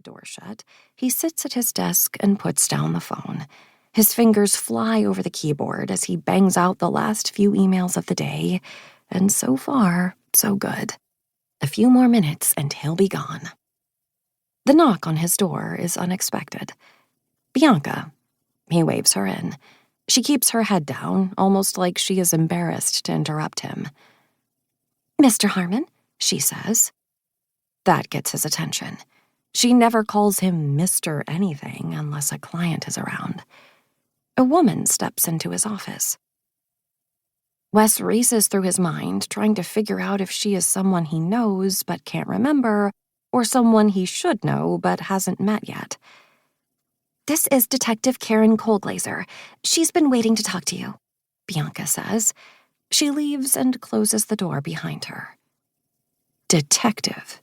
door shut, he sits at his desk and puts down the phone. His fingers fly over the keyboard as he bangs out the last few emails of the day, and so far, so good. A few more minutes and he'll be gone. The knock on his door is unexpected. Bianca. He waves her in. She keeps her head down, almost like she is embarrassed to interrupt him. "Mr. Harmon," she says. That gets his attention. She never calls him Mr. anything unless a client is around. A woman steps into his office. Wes races through his mind, trying to figure out if she is someone he knows but can't remember, or someone he should know but hasn't met yet. "This is Detective Karen Coldlaser. She's been waiting to talk to you," Bianca says. She leaves and closes the door behind her. Detective.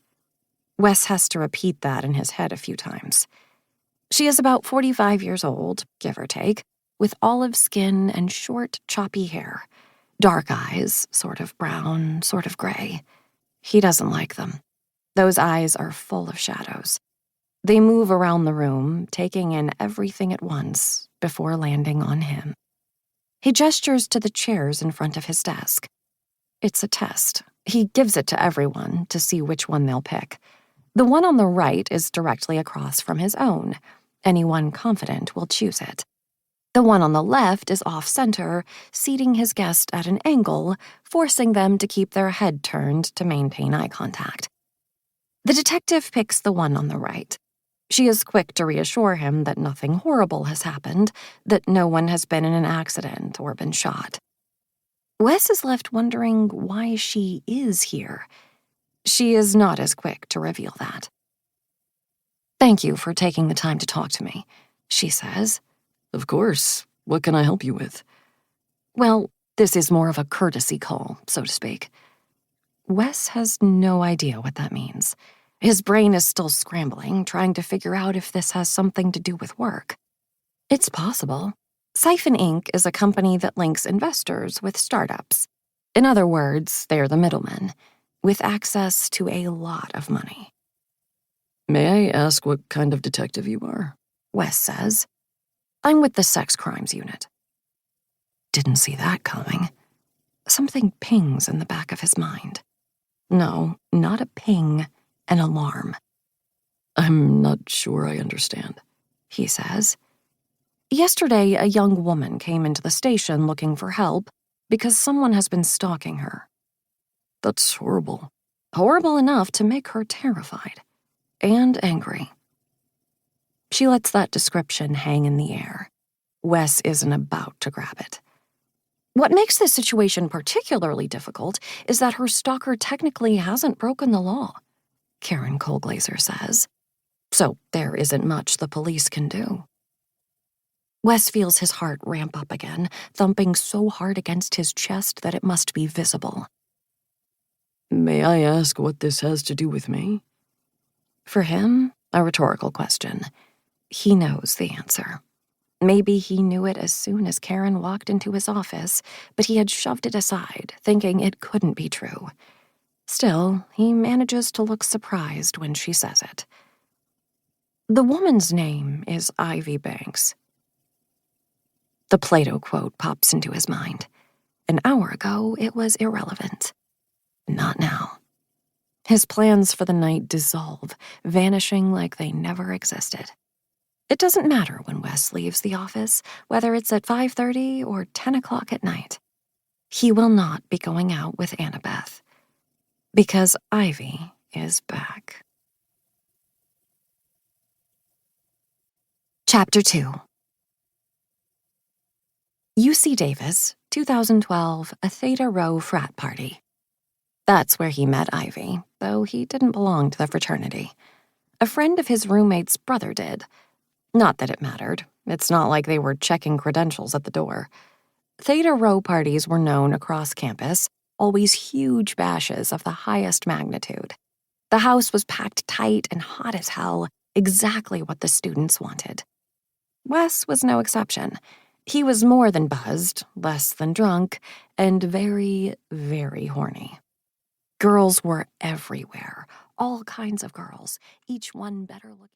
Wes has to repeat that in his head a few times. She is about 45 years old, give or take, with olive skin and short, choppy hair. Dark eyes, sort of brown, sort of gray. He doesn't like them. Those eyes are full of shadows. They move around the room, taking in everything at once before landing on him. He gestures to the chairs in front of his desk. It's a test. He gives it to everyone to see which one they'll pick. The one on the right is directly across from his own. Anyone confident will choose it. The one on the left is off-center, seating his guest at an angle, forcing them to keep their head turned to maintain eye contact. The detective picks the one on the right. She is quick to reassure him that nothing horrible has happened, that no one has been in an accident or been shot. Wes is left wondering why she is here. She is not as quick to reveal that. "Thank you for taking the time to talk to me," she says. "Of course. What can I help you with?" "Well, this is more of a courtesy call, so to speak." Wes has no idea what that means. His brain is still scrambling, trying to figure out if this has something to do with work. It's possible. Siphon Inc. is a company that links investors with startups. In other words, they're the middlemen, with access to a lot of money. "May I ask what kind of detective you are?" Wes says. "I'm with the sex crimes unit." Didn't see that coming. Something pings in the back of his mind. No, not a ping, an alarm. "I'm not sure I understand," he says. "Yesterday, a young woman came into the station looking for help because someone has been stalking her." "That's horrible." Horrible enough to make her terrified and angry. She lets that description hang in the air. Wes isn't about to grab it. What makes this situation particularly difficult is that her stalker technically hasn't broken the law, Karen Coldlaser says. So there isn't much the police can do. Wes feels his heart ramp up again, thumping so hard against his chest that it must be visible. "May I ask what this has to do with me?" For him, a rhetorical question. He knows the answer. Maybe he knew it as soon as Karen walked into his office, but he had shoved it aside, thinking it couldn't be true. Still, he manages to look surprised when she says it. The woman's name is Ivy Banks. The Plato quote pops into his mind. An hour ago, it was irrelevant. Not now. His plans for the night dissolve, vanishing like they never existed. It doesn't matter when Wes leaves the office, whether it's at 5:30 or 10 o'clock at night. He will not be going out with Annabeth. Because Ivy is back. Chapter 2. UC Davis, 2012, a Theta Rho frat party. That's where he met Ivy, though he didn't belong to the fraternity. A friend of his roommate's brother did. Not that it mattered. It's not like they were checking credentials at the door. Theta Rho parties were known across campus, always huge bashes of the highest magnitude. The house was packed tight and hot as hell, exactly what the students wanted. Wes was no exception. He was more than buzzed, less than drunk, and very, very horny. Girls were everywhere, all kinds of girls, each one better looking.